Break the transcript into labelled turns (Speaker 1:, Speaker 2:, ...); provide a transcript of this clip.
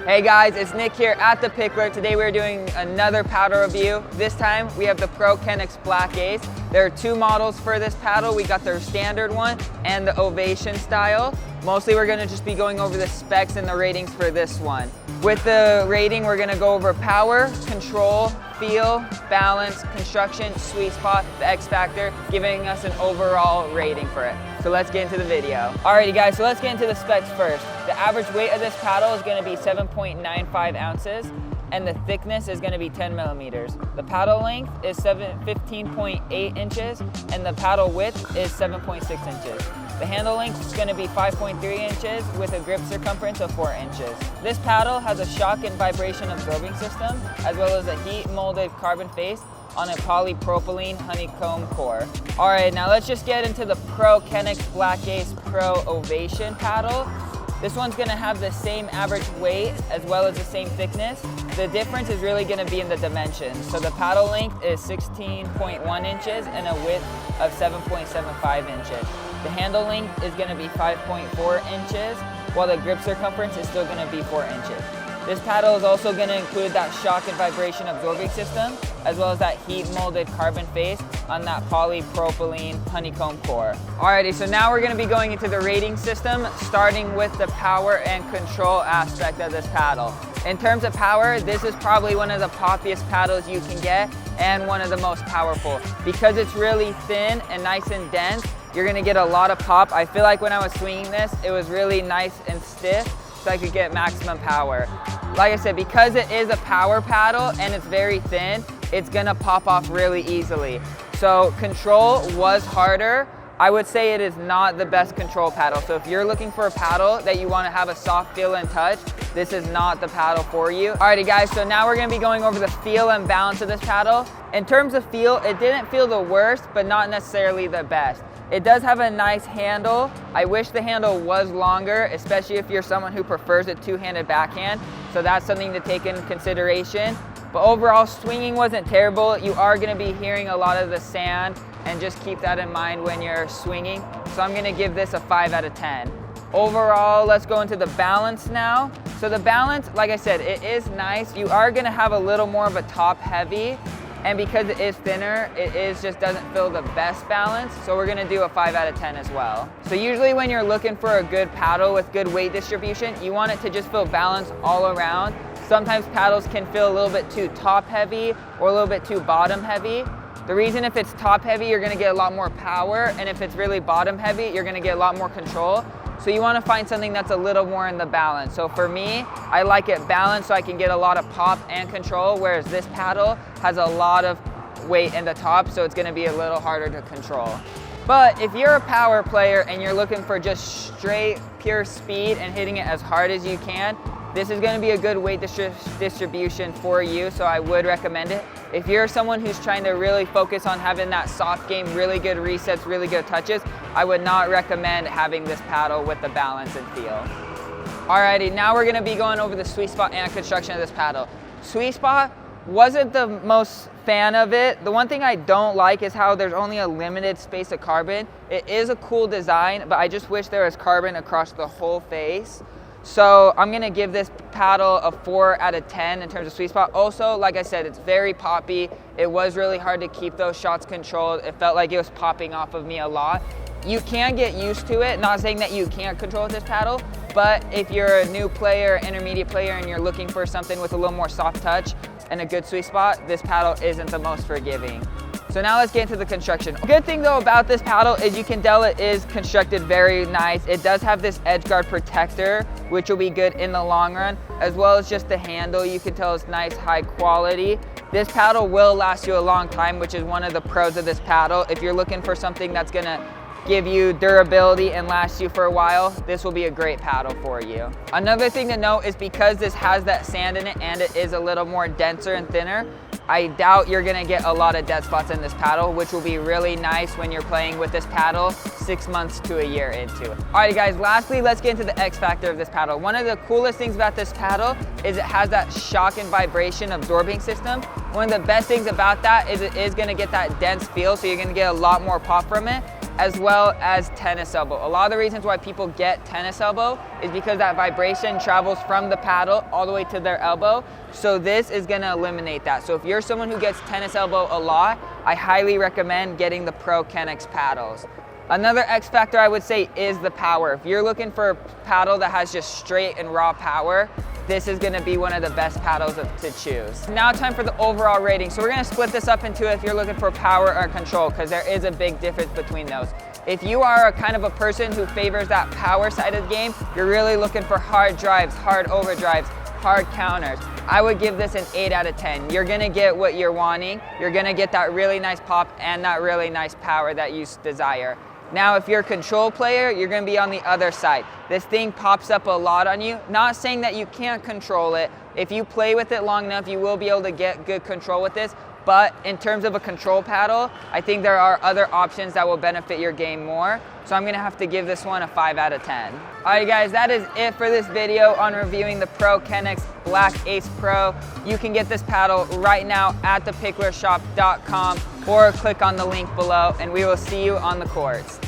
Speaker 1: Hey guys, it's Nick here at the Picklr. Today we're doing another paddle review. This time we have the Prokennex Black Ace. There are two models for this paddle. We got their standard one and the OVATION style. Mostly we're gonna just be going over the specs and the ratings for this one. With the rating, we're gonna go over power, control, feel, balance, construction, sweet spot, the X factor, giving us an overall rating for it. So let's get into the video. Alrighty guys, so let's get into the specs first. The average weight of this paddle is gonna be 7.95 ounces and the thickness is gonna be 10 millimeters. The paddle length is 15.8 inches and the paddle width is 7.6 inches. The handle length is going to be 5.3 inches with a grip circumference of 4 inches. This paddle has a shock and vibration absorbing system as well as a heat molded carbon face on a polypropylene honeycomb core. Alright, now let's just get into the Prokennex Black Ace Pro OVATION paddle. This one's going to have the same average weight as well as the same thickness. The difference is really going to be in the dimensions. So the paddle length is 16.1 inches and a width of 7.75 inches. The handle length is going to be 5.4 inches, while the grip circumference is still going to be 4 inches. This paddle is also going to include that shock and vibration absorbing system, as well as that heat molded carbon face on that polypropylene honeycomb core. Alrighty, so now we're going to be going into the rating system, starting with the power and control aspect of this paddle. In terms of power, this is probably one of the poppiest paddles you can get and one of the most powerful. Because it's really thin and nice and dense, you're gonna get a lot of pop. I feel like when I was swinging this, it was really nice and stiff, so I could get maximum power. Like I said, because it is a power paddle and it's very thin, it's gonna pop off really easily. So control was harder. I would say it is not the best control paddle. So if you're looking for a paddle that you wanna have a soft feel and touch, this is not the paddle for you. Alrighty guys, so now we're gonna be going over the feel and balance of this paddle. In terms of feel, it didn't feel the worst, but not necessarily the best. It does have a nice handle. I wish the handle was longer, especially if you're someone who prefers a two-handed backhand. So that's something to take into consideration. But overall, swinging wasn't terrible. You are gonna be hearing a lot of the sand, and just keep that in mind when you're swinging. So I'm gonna give this a 5 out of 10. Overall, let's go into the balance now. So the balance, like I said, it is nice. You are gonna have a little more of a top heavy, and because it is thinner, just doesn't feel the best balance. So we're gonna do a 5 out of 10 as well. So usually when you're looking for a good paddle with good weight distribution, you want it to just feel balanced all around. Sometimes paddles can feel a little bit too top heavy or a little bit too bottom heavy. The reason if it's top heavy, you're gonna get a lot more power, and if it's really bottom heavy, you're gonna get a lot more control. So you wanna find something that's a little more in the balance. So for me, I like it balanced so I can get a lot of pop and control, whereas this paddle has a lot of weight in the top, so it's gonna be a little harder to control. But if you're a power player and you're looking for just straight, pure speed and hitting it as hard as you can, this is going to be a good weight distribution for you, so I would recommend it. If you're someone who's trying to really focus on having that soft game, really good resets, really good touches, I would not recommend having this paddle with the balance and feel. Alrighty, now we're going to be going over the sweet spot and construction of this paddle. Sweet spot, wasn't the most fan of it. The one thing I don't like is how there's only a limited space of carbon. It is a cool design, but I just wish there was carbon across the whole face. So I'm gonna give this paddle a 4 out of 10 in terms of sweet spot. Also, like I said, it's very poppy. It was really hard to keep those shots controlled. It felt like it was popping off of me a lot. You can get used to it, not saying that you can't control this paddle, but if you're a new player, intermediate player, and you're looking for something with a little more soft touch and a good sweet spot, this paddle isn't the most forgiving. So now let's get into the construction. Good thing though about this paddle is you can tell it is constructed very nice. It does have this edge guard protector, which will be good in the long run, as well as just the handle. You can tell it's nice, high quality. This paddle will last you a long time, which is one of the pros of this paddle. If you're looking for something that's gonna give you durability and last you for a while, this will be a great paddle for you. Another thing to note is because this has that sand in it and it is a little more denser and thinner, I doubt you're gonna get a lot of dead spots in this paddle, which will be really nice when you're playing with this paddle 6 months to a year into it. Alrighty guys, lastly, let's get into the X factor of this paddle. One of the coolest things about this paddle is it has that shock and vibration absorbing system. One of the best things about that is it is gonna get that dense feel, so you're gonna get a lot more pop from it. as well as tennis elbow. A lot of the reasons why people get tennis elbow is because that vibration travels from the paddle all the way to their elbow. So this is gonna eliminate that. So if you're someone who gets tennis elbow a lot, I highly recommend getting the Prokennex paddles. Another X factor I would say is the power. If you're looking for a paddle that has just straight and raw power, this is gonna be one of the best paddles to choose. Now time for the overall rating. So we're gonna split this up into if you're looking for power or control, because there is a big difference between those. If you are a kind of a person who favors that power side of the game, you're really looking for hard drives, hard overdrives, hard counters, I would give this an 8 out of 10. You're gonna get what you're wanting. You're gonna get that really nice pop and that really nice power that you desire. Now, if you're a control player, you're gonna be on the other side. This thing pops up a lot on you. Not saying that you can't control it. If you play with it long enough, you will be able to get good control with this. But in terms of a control paddle, I think there are other options that will benefit your game more. So I'm gonna have to give this one a 5 out of 10. All right guys, that is it for this video on reviewing the Prokennex Black Ace Pro. You can get this paddle right now at thepicklrshop.com or click on the link below, and we will see you on the courts.